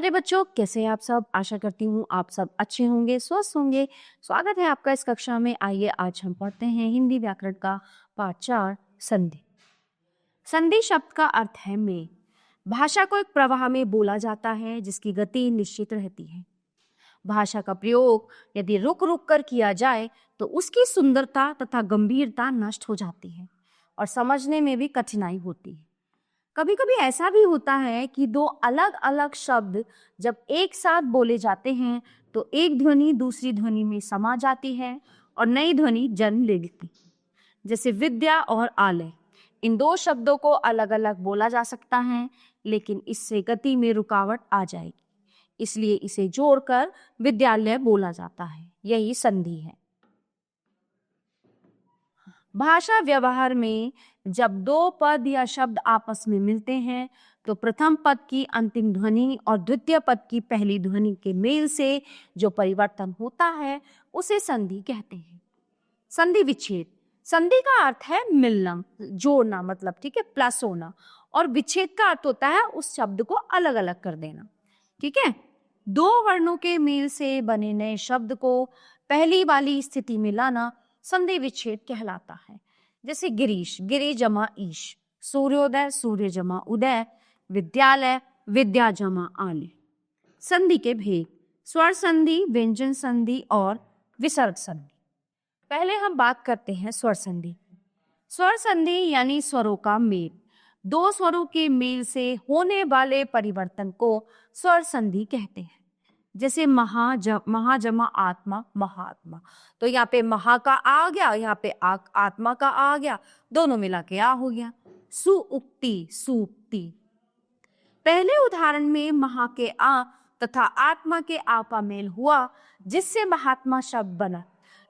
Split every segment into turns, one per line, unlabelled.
प्यारे बच्चों, कैसे हैं आप सब। आशा करती हूँ आप सब अच्छे होंगे, स्वस्थ होंगे। स्वागत है आपका इस कक्षा में। आइए आज हम पढ़ते हैं हिंदी व्याकरण का पाठ 4 संधि। संधि शब्द का अर्थ है मेल। भाषा को एक प्रवाह में बोला जाता है जिसकी गति निश्चित रहती है। भाषा का प्रयोग यदि रुक रुक कर किया जाए तो उसकी सुंदरता तथा गंभीरता नष्ट हो जाती है और समझने में भी कठिनाई होती है। कभी कभी ऐसा भी होता है कि दो अलग अलग शब्द जब एक साथ बोले जाते हैं तो एक ध्वनि दूसरी ध्वनि में समा जाती है और नई ध्वनि जन्म ले लेती है। जैसे विद्या और आलय, इन दो शब्दों को अलग अलग बोला जा सकता है, लेकिन इससे गति में रुकावट आ जाएगी, इसलिए इसे जोड़कर विद्यालय बोला जाता है। यही संधि है। भाषा व्यवहार में जब दो पद या शब्द आपस में मिलते हैं तो प्रथम पद की अंतिम ध्वनि और द्वितीय पद की पहली ध्वनि के मेल से जो परिवर्तन होता है उसे संधि कहते हैं। संधि विच्छेद, संधि का अर्थ है मिलना, जोड़ना, मतलब ठीक है, प्लस होना, और विच्छेद का अर्थ होता है उस शब्द को अलग अलग कर देना। ठीक है, दो वर्णों के मेल से बने नए शब्द को पहली वाली स्थिति में लाना संधि विच्छेद कहलाता है। जैसे गिरीश, गिरी जमा ईश, सूर्योदय, सूर्य जमा उदय, विद्यालय, विद्या जमा आलय। संधि के भेद, स्वर संधि, व्यंजन संधि और विसर्ग संधि। पहले हम बात करते हैं स्वर संधि। स्वर संधि यानी स्वरों का मेल। दो स्वरों के मेल से होने वाले परिवर्तन को स्वर संधि कहते हैं। जैसे महा जमा आत्मा, महात्मा, तो यहाँ पे महा का आ गया, यहाँ पे आत्मा का आ गया, दोनों मिला के आ हो गया। सुउक्ति, सुक्ति। पहले उदाहरण में महा के आ तथा आत्मा के आ का मेल हुआ जिससे महात्मा शब्द बना,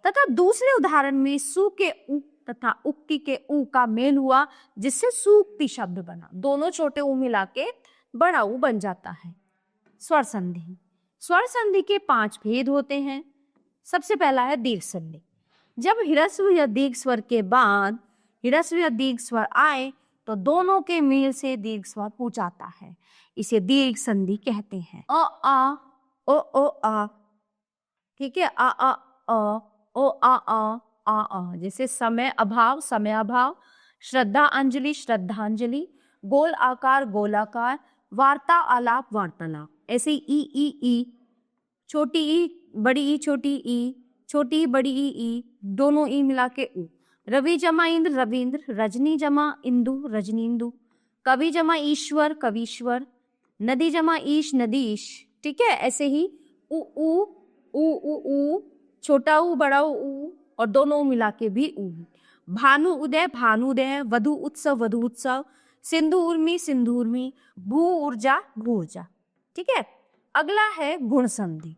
तथा दूसरे उदाहरण में सु के उ तथा उक्ति के उ का मेल हुआ जिससे सुक्ति शब्द बना। दोनों छोटे उ मिला के बड़ा उ बन जाता है। स्वर संधि, स्वर संधि के 5 भेद होते हैं। सबसे पहला है दीर्घ संधि। जब ह्रस्व या दीर्घ स्वर के बाद ह्रस्व या दीर्घ स्वर आए तो दोनों के मेल से दीर्घ स्वर पूछ आता है, इसे दीर्घ संधि कहते हैं। अ आ, ओ आ, ठीक है, आ ओ आ, जैसे समय अभाव, समय अभाव, श्रद्धा अंजलि, श्रद्धांजलि, गोल आकार, गोलाकार, वार्ता आलाप, वार्तालाप। ऐसे ई, छोटी ई, बड़ी ई, छोटी ई, छोटी बड़ी ई, दोनों ई मिला के उ। रवि जमा इंद्र, रविंद्र, रजनी जमा इंदु, रजनींदु, कवि जमा ईश्वर, कवीश्वर, नदी जमा ईश, नदीश। ठीक है, ऐसे ही उ, छोटा उ, बड़ा उ, और दोनों मिला के भी उ। भानु उदय, भानुदय, वधु उत्सव, वधु उत्सव, सिंधु उर्मी, सिंधु उर्मी, भू ऊर्जा, भू ऊर्जा। ठीक है, अगला है गुण संधि।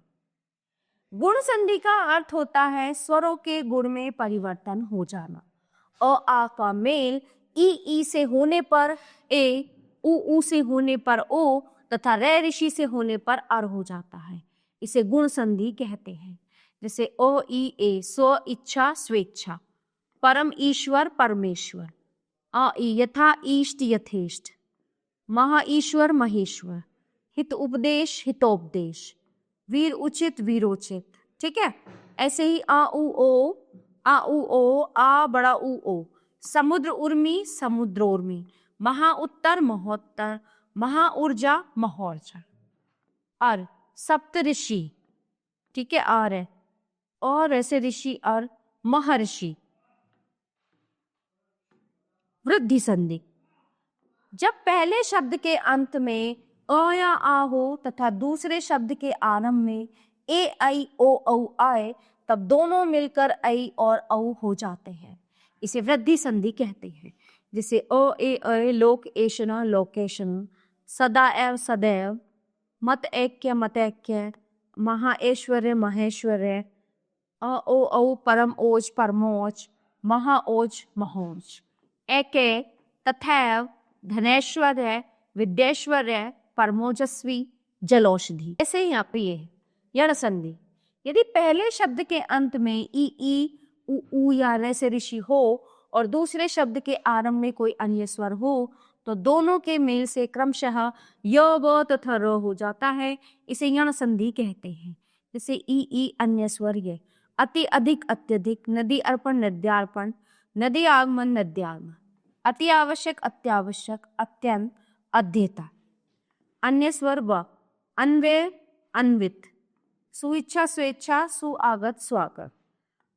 गुण संधि का अर्थ होता है स्वरों के गुण में परिवर्तन हो जाना। अ आ का मेल ई से होने पर ए, उ से होने पर ओ तथा रे ऋषि से होने पर अर हो जाता है, इसे गुण संधि कहते हैं। जैसे ओ ई ए, स्व इच्छा, स्वेच्छा, परम ईश्वर, परमेश्वर, अ ई यथा ईष्ट, यथेष्ट, महा ईश्वर, महेश्वर, हित उपदेश, हितोपदेश, वीर उचित, वीरोचित। ठीक है, ऐसे ही आ उ ओ, आ बड़ा उ ओ, समुद्र उर्मी, समुद्रोर्मी, महा उत्तर, महोत्तर, महा ऊर्जा, महोर्जा। अर, सप्त ऋषि, ठीक है, आर है, और ऐसे ऋषि अर, महर्षि। वृद्धि संधि, जब पहले शब्द के अंत में अ या आ हो तथा दूसरे शब्द के आरंभ में ए आई ओ औ आए तब दोनों मिलकर ऐ और औ हो जाते हैं, इसे वृद्धि संधि कहते हैं। जैसे अ ए, लोक एशना, लोकेशन, सदा एव, सदैव, मत ऐक्य, मतैक्य, महा ऐश्वर्य, महेश्वर्य, अ ओ औ, परम ओज, परमोज, महा ओज, महोज, एके, तथैव, धनेश्वर्य, विद्येश्वर्य, परमोजस्वी, जलौषधि। ऐसे ही यहाँ पे ये है यण संधि। यदि पहले शब्द के अंत में ई उ या रे से ऋषि हो और दूसरे शब्द के आरंभ में कोई अन्य स्वर हो तो दोनों के मेल से क्रमशः य व तथा र हो जाता है। इसे यण संधि कहते हैं। जैसे ई अन्य स्वर ये अति अधिक अत्यधिक, नदी अर्पण नद्यार्पण, नदी आगमन नद्यागमन, अति आवश्यक अत्यावश्यक, अत्यंत अध्येता। अन्य स्वर व अन्वय अन्वित, सुइच्छा स्वेच्छा, सुआगत स्वागत।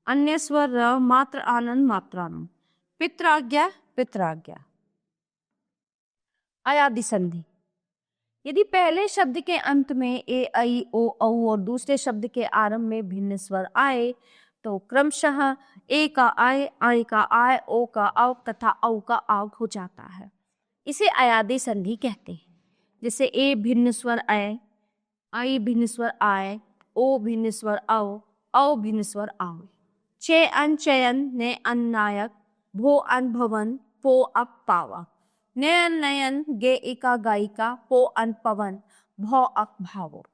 अन्य स्वर र मात्र आनंद मात्रानंद, पित्राज्ञा पित्राज्ञा। अयादि संधि। यदि पहले शब्द के अंत में ए ऐ ओ औ और दूसरे शब्द के आरंभ में भिन्न स्वर आए तो क्रमशः ए का आय का आय, ओ का औ तथा औ का औ हो जाता है। इसे अयादि संधि कहते हैं। जैसे ए भिन्न स्वर ऐ, आई भिन्न स्वर आय, ओ भिन्न स्वर औ भिन्न स्वर आव। चे अन चयन, ने अन नायक, भो अन भवन, पो अप पावक, नयन नयन, गे एका गायिका, पो अन पवन, भौ अक भावुक।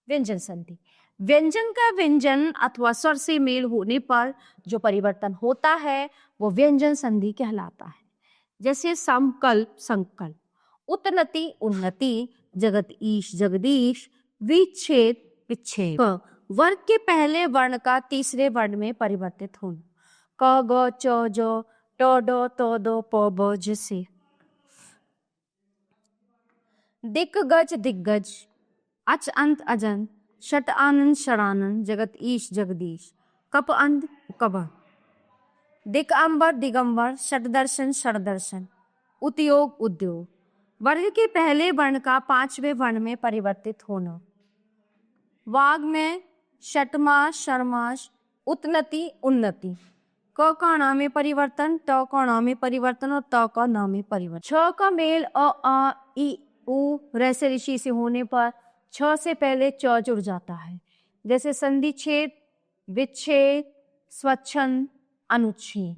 व्यंजन संधि। व्यंजन का व्यंजन अथवा स्वर से मेल होने पर जो परिवर्तन होता है वो व्यंजन संधि कहलाता है। जैसे समकल्प संकल्प, उत्नति उन्नति, जगत ईश जगदीश, विच्छेद विच्छेद। वर्ग के पहले वर्ण का तीसरे वर्ण में परिवर्तित होना। क ग च ज ट ड त द प ब ज से। दिक्गज दिग्गज, अच अंत अजंत, षट आनंद षडानंद, जगत ईश जगदीश, कप अंध कब। दिक अंबर दिगंबर, षट दर्शन षडदर्शन, उतयोग उद्योग। वर्ग के पहले वर्ण का पांचवें वर्ण में परिवर्तित होना। वाग में षटमास षडमास, उत्नति उन्नति। क का नाम में परिवर्तन, ट का नाम में परिवर्तन और त का नाम में परिवर्तन। छ का मेल आ इ उ रैसे ऋषि से होने पर छ से पहले च जुड़ जाता है। जैसे संधि छेद, विच्छेद, स्वच्छंद, अनुच्छेद।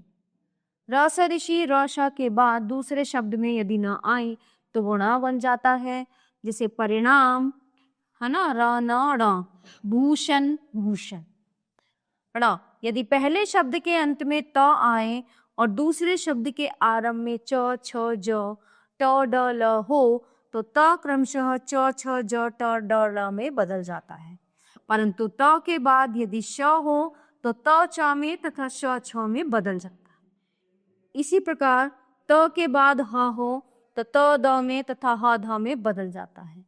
रस ऋषि रौषा के बाद दूसरे शब्द में यदि न आए तो वो ण बन जाता है। जैसे परिणाम है ना, र न ण, भूषण भूषण ण। यदि पहले शब्द के अंत में त आए और दूसरे शब्द के आरंभ में च छ ज ट ड ल हो तो त क्रमशः च छ ज ट ड ल में बदल जाता है। परंतु त के बाद यदि श हो तो त च में तथा श छ में बदल जाता है। इसी प्रकार त के बाद ह हो तो त द में तथा ह ध में बदल जाता है।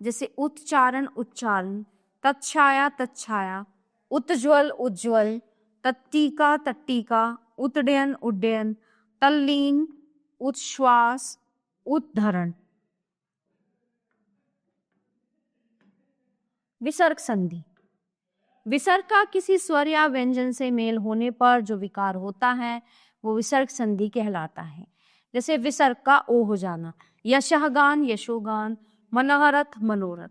जैसे उच्चारण उच्चारण, तत्छाया तत्छाया, उत्ज्वल उज्ज्वल, तत्तिका तट्टिका, उद्डयन उड्डयन, तल्लीन उच्छ्वास, उद्धरण। विसर्ग संधि। विसर्ग का किसी स्वर या व्यंजन से मेल होने पर जो विकार होता है वो विसर्ग संधि कहलाता है। जैसे विसर्ग का ओ हो जाना, यशगान यशोगान, मनोहरथ मनोरथ।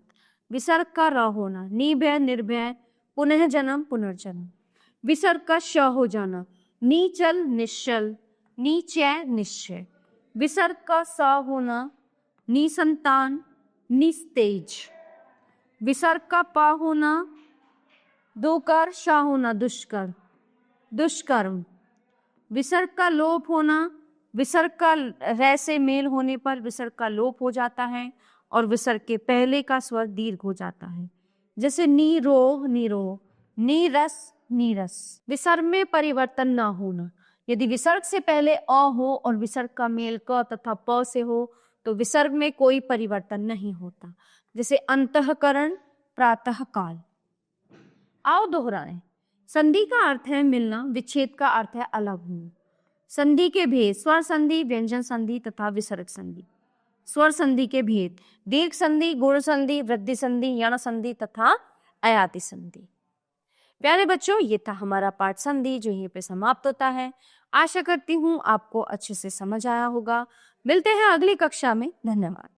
विसर्ग का र होना, निभय निर्भय, पुनः जन्म पुनर्जन्म। विसर्ग का श हो जाना, नीचल निश्चल, नीचय निश्चय। विसर्ग का स होना, निसंतान निस्तेज। विसर्ग का प होना, दोकर श होना, दुष्कर दुष्कर्म। विसर्ग का लोप होना, विसर्ग का रै से मेल होने पर विसर्ग का लोप हो जाता है और विसर्ग के पहले का स्वर दीर्घ हो जाता है। जैसे नीरोह निरोह, नीरस नीरस। विसर्ग में परिवर्तन न होना। यदि विसर्ग से पहले अ हो और विसर्ग का मेल क तथा प से हो तो विसर्ग में कोई परिवर्तन नहीं होता। जैसे अंतःकरण प्रातः काल। आओ दोहराएं। संधि का अर्थ है मिलना, विच्छेद का अर्थ है अलग होना। संधि के भेद, स्वर संधि, व्यंजन संधि तथा विसर्ग संधि। स्वर संधि के भेद, दीर्घ संधि, गुण संधि, वृद्धि संधि, यण संधि तथा अयाति संधि। प्यारे बच्चों, ये था हमारा पाठ संधि जो यहीं पे समाप्त होता है। आशा करती हूँ आपको अच्छे से समझ आया होगा। मिलते हैं अगली कक्षा में। धन्यवाद।